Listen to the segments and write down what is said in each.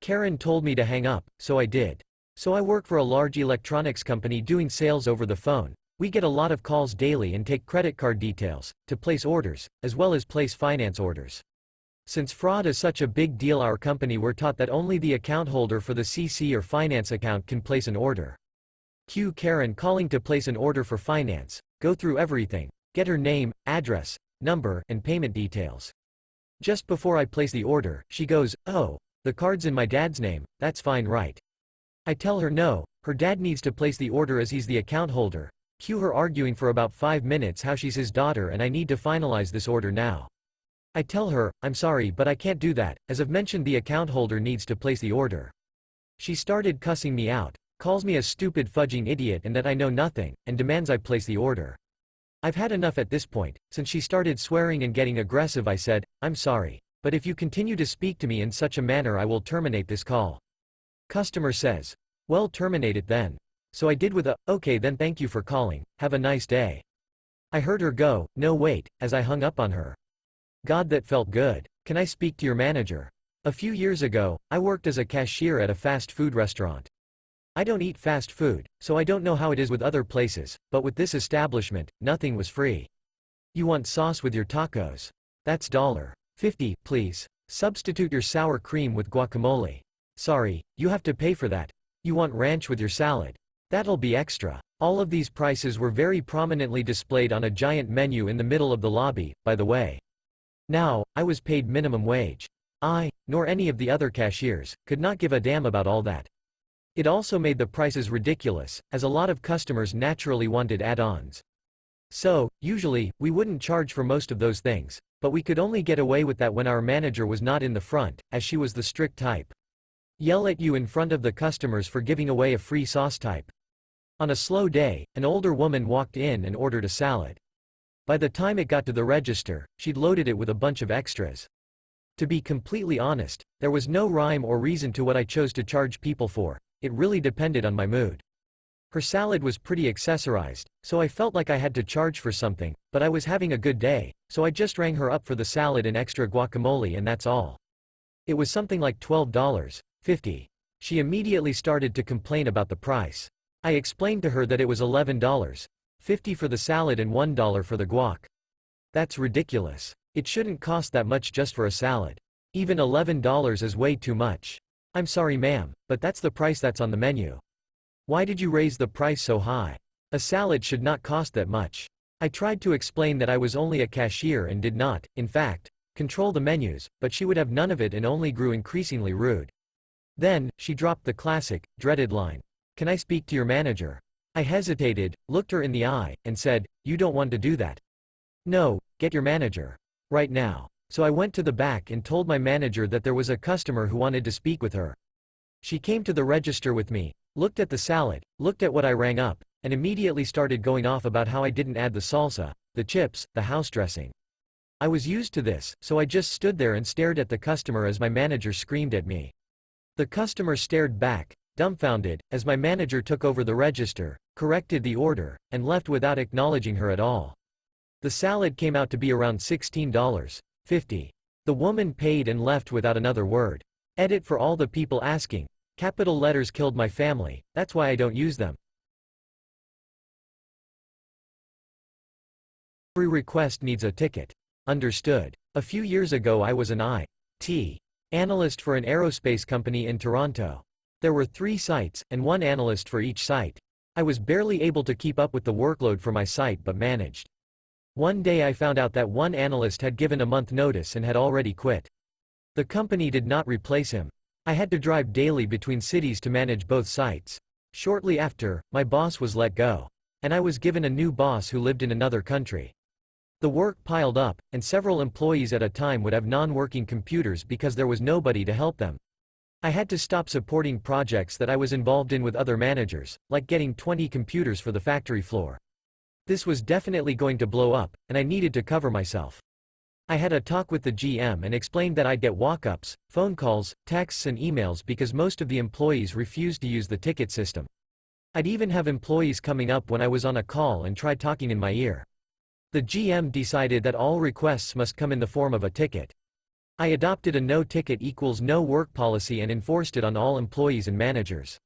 Karen told me to hang up, so I did. So I work for a large electronics company doing sales over the phone. We get a lot of calls daily and take credit card details to place orders, as well as place finance orders. Since fraud is such a big deal, our company were taught that only the account holder for the CC or finance account can place an order. Q. Karen calling to place an order for finance. Go through everything. Get her name, address, number, and payment details. Just before I place the order, she goes, "Oh, the card's in my dad's name, that's fine, right?" I tell her no, her dad needs to place the order as he's the account holder. Cue her arguing for about 5 minutes how she's his daughter and I need to finalize this order now. I tell her, "I'm sorry but I can't do that, as I've mentioned the account holder needs to place the order." She started cussing me out, calls me a stupid fudging idiot and that I know nothing, and demands I place the order. I've had enough at this point. Since she started swearing and getting aggressive, I said, "I'm sorry, but if you continue to speak to me in such a manner I will terminate this call." Customer says, "Well, terminate it then." So I did with a, "Okay then, thank you for calling, have a nice day." I heard her go, "No wait," as I hung up on her. God, that felt good. Can I speak to your manager? A few years ago, I worked as a cashier at a fast food restaurant. I don't eat fast food, so I don't know how it is with other places, but with this establishment, nothing was free. You want sauce with your tacos? That's $1.50, please. Substitute your sour cream with guacamole. Sorry, you have to pay for that. You want ranch with your salad? That'll be extra. All of these prices were very prominently displayed on a giant menu in the middle of the lobby, by the way. Now, I was paid minimum wage. I, nor any of the other cashiers, could not give a damn about all that. It also made the prices ridiculous, as a lot of customers naturally wanted add-ons. So, usually, we wouldn't charge for most of those things, but we could only get away with that when our manager was not in the front, as she was the strict type. Yell at you in front of the customers for giving away a free sauce type. On a slow day, an older woman walked in and ordered a salad. By the time it got to the register, she'd loaded it with a bunch of extras. To be completely honest, there was no rhyme or reason to what I chose to charge people for. It really depended on my mood. Her salad was pretty accessorized, so I felt like I had to charge for something, but I was having a good day, so I just rang her up for the salad and extra guacamole and that's all. It was something like $12.50. She immediately started to complain about the price. I explained to her that it was $11.50 for the salad and $1 for the guac. That's ridiculous. It shouldn't cost that much just for a salad. Even $11 is way too much. I'm sorry ma'am, but that's the price that's on the menu. Why did you raise the price so high? A salad should not cost that much. I tried to explain that I was only a cashier and did not, in fact, control the menus, but she would have none of it and only grew increasingly rude. Then, she dropped the classic, dreaded line. "Can I speak to your manager?" I hesitated, looked her in the eye, and said, "You don't want to do that." "No, get your manager. Right now." So I went to the back and told my manager that there was a customer who wanted to speak with her. She came to the register with me, looked at the salad, looked at what I rang up, and immediately started going off about how I didn't add the salsa, the chips, the house dressing. I was used to this, so I just stood there and stared at the customer as my manager screamed at me. The customer stared back, dumbfounded, as my manager took over the register, corrected the order, and left without acknowledging her at all. The salad came out to be around $16.50. The woman paid and left without another word. Edit for all the people asking. Capital letters killed my family, that's why I don't use them. Every request needs a ticket. Understood. A few years ago I was an IT analyst for an aerospace company in Toronto. There were 3 sites, and 1 analyst for each site. I was barely able to keep up with the workload for my site but managed. One day I found out that 1 analyst had given a month notice and had already quit. The company did not replace him. I had to drive daily between cities to manage both sites. Shortly after, my boss was let go. And I was given a new boss who lived in another country. The work piled up, and several employees at a time would have non-working computers because there was nobody to help them. I had to stop supporting projects that I was involved in with other managers, like getting 20 computers for the factory floor. This was definitely going to blow up, and I needed to cover myself. I had a talk with the GM and explained that I'd get walk-ups, phone calls, texts and emails because most of the employees refused to use the ticket system. I'd even have employees coming up when I was on a call and try talking in my ear. The GM decided that all requests must come in the form of a ticket. I adopted a no ticket equals no work policy and enforced it on all employees and managers.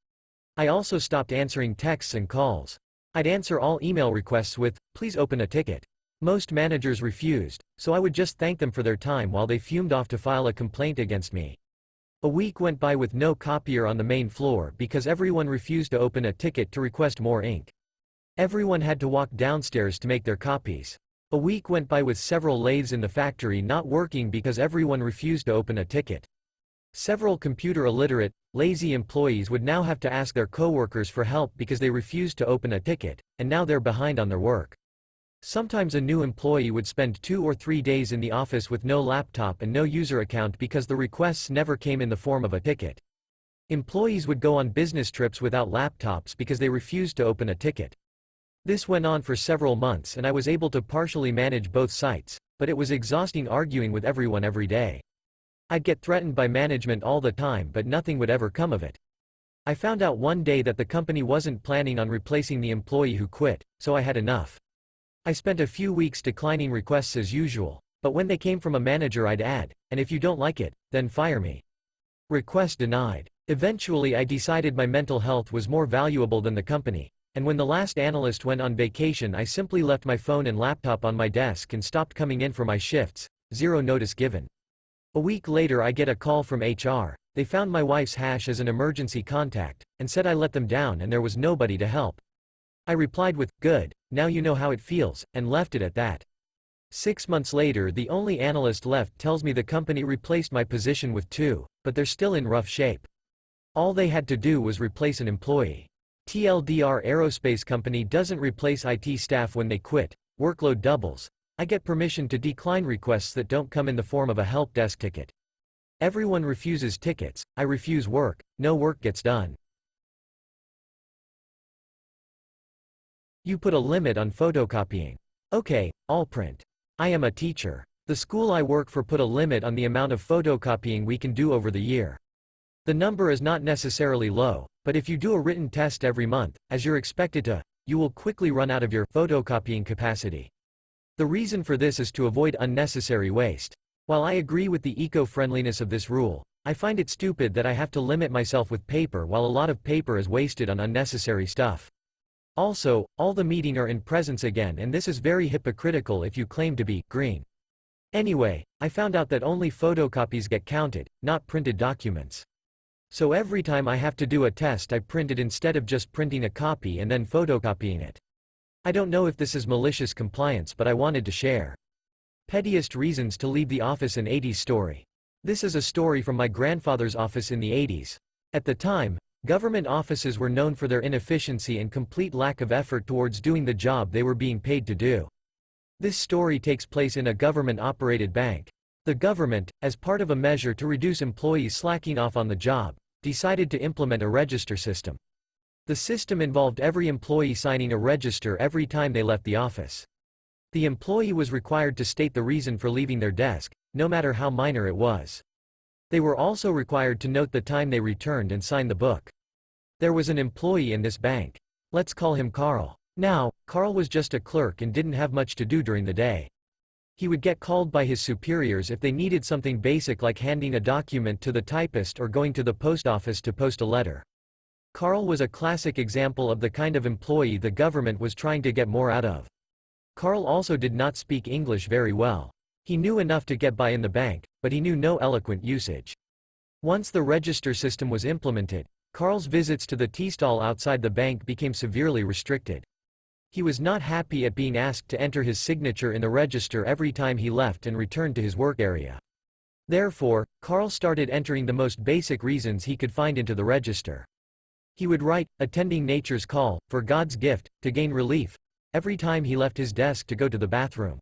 I also stopped answering texts and calls. I'd answer all email requests with, "Please open a ticket." Most managers refused, so I would just thank them for their time while they fumed off to file a complaint against me. A week went by with no copier on the main floor because everyone refused to open a ticket to request more ink. Everyone had to walk downstairs to make their copies. A week went by with several lathes in the factory not working because everyone refused to open a ticket. Several computer illiterate, lazy employees would now have to ask their coworkers for help because they refused to open a ticket, and now they're behind on their work. Sometimes a new employee would spend 2 or 3 days in the office with no laptop and no user account because the requests never came in the form of a ticket. Employees would go on business trips without laptops because they refused to open a ticket. This went on for several months and I was able to partially manage both sites, but it was exhausting arguing with everyone every day. I'd get threatened by management all the time but nothing would ever come of it. I found out one day that the company wasn't planning on replacing the employee who quit, so I had enough. I spent a few weeks declining requests as usual, but when they came from a manager I'd add, "And if you don't like it, then fire me." Request denied. Eventually I decided my mental health was more valuable than the company. And when the last analyst went on vacation I simply left my phone and laptop on my desk and stopped coming in for my shifts, zero notice given. A week later I get a call from HR, they found my wife's hash as an emergency contact, and said I let them down and there was nobody to help. I replied with, "Good, now you know how it feels," and left it at that. 6 months later the only analyst left tells me the company replaced my position with 2, but they're still in rough shape. All they had to do was replace an employee. TLDR Aerospace Company doesn't replace IT staff when they quit, workload doubles. I get permission to decline requests that don't come in the form of a help desk ticket. Everyone refuses tickets, I refuse work, no work gets done. You put a limit on photocopying. Okay, I'll print. I am a teacher. The school I work for put a limit on the amount of photocopying we can do over the year. The number is not necessarily low, but if you do a written test every month, as you're expected to, you will quickly run out of your photocopying capacity. The reason for this is to avoid unnecessary waste. While I agree with the eco-friendliness of this rule, I find it stupid that I have to limit myself with paper while a lot of paper is wasted on unnecessary stuff. Also, all the meeting are in presence again and this is very hypocritical if you claim to be green. Anyway, I found out that only photocopies get counted, not printed documents. So every time I have to do a test I print it instead of just printing a copy and then photocopying it. I don't know if this is malicious compliance but I wanted to share. Pettiest reasons to leave the office in 80s story. This is a story from my grandfather's office in the 80s. At the time, government offices were known for their inefficiency and complete lack of effort towards doing the job they were being paid to do. This story takes place in a government-operated bank. The government, as part of a measure to reduce employees slacking off on the job, decided to implement a register system. The system involved every employee signing a register every time they left the office. The employee was required to state the reason for leaving their desk, no matter how minor it was. They were also required to note the time they returned and sign the book. There was an employee in this bank. Let's call him Carl. Now, Carl was just a clerk and didn't have much to do during the day. He would get called by his superiors if they needed something basic like handing a document to the typist or going to the post office to post a letter. Carl was a classic example of the kind of employee the government was trying to get more out of. Carl also did not speak English very well. He knew enough to get by in the bank, but he knew no eloquent usage. Once the register system was implemented, Carl's visits to the tea stall outside the bank became severely restricted. He was not happy at being asked to enter his signature in the register every time he left and returned to his work area. Therefore, Carl started entering the most basic reasons he could find into the register. He would write, "Attending nature's call, for God's gift, to gain relief," every time he left his desk to go to the bathroom.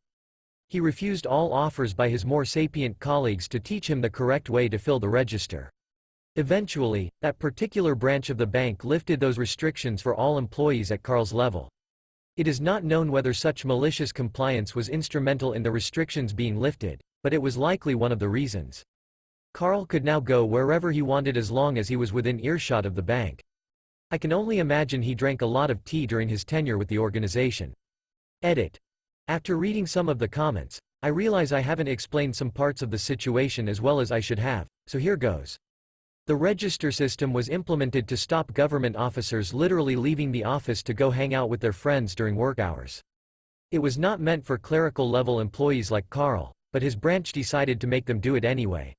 He refused all offers by his more sapient colleagues to teach him the correct way to fill the register. Eventually, that particular branch of the bank lifted those restrictions for all employees at Carl's level. It is not known whether such malicious compliance was instrumental in the restrictions being lifted, but it was likely one of the reasons. Carl could now go wherever he wanted as long as he was within earshot of the bank. I can only imagine he drank a lot of tea during his tenure with the organization. Edit. After reading some of the comments, I realize I haven't explained some parts of the situation as well as I should have, so here goes. The register system was implemented to stop government officers literally leaving the office to go hang out with their friends during work hours. It was not meant for clerical-level employees like Carl, but his branch decided to make them do it anyway.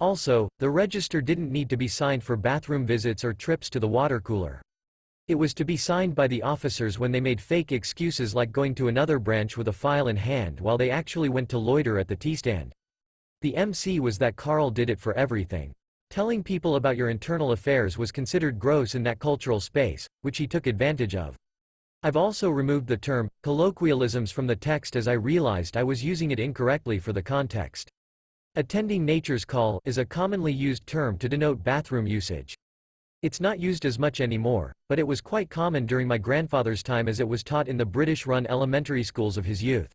Also, the register didn't need to be signed for bathroom visits or trips to the water cooler. It was to be signed by the officers when they made fake excuses like going to another branch with a file in hand while they actually went to loiter at the tea stand. The MC was that Carl did it for everything. Telling people about your internal affairs was considered gross in that cultural space, which he took advantage of. I've also removed the term colloquialisms from the text as I realized I was using it incorrectly for the context. Attending nature's call is a commonly used term to denote bathroom usage. It's not used as much anymore, but it was quite common during my grandfather's time as it was taught in the British-run elementary schools of his youth.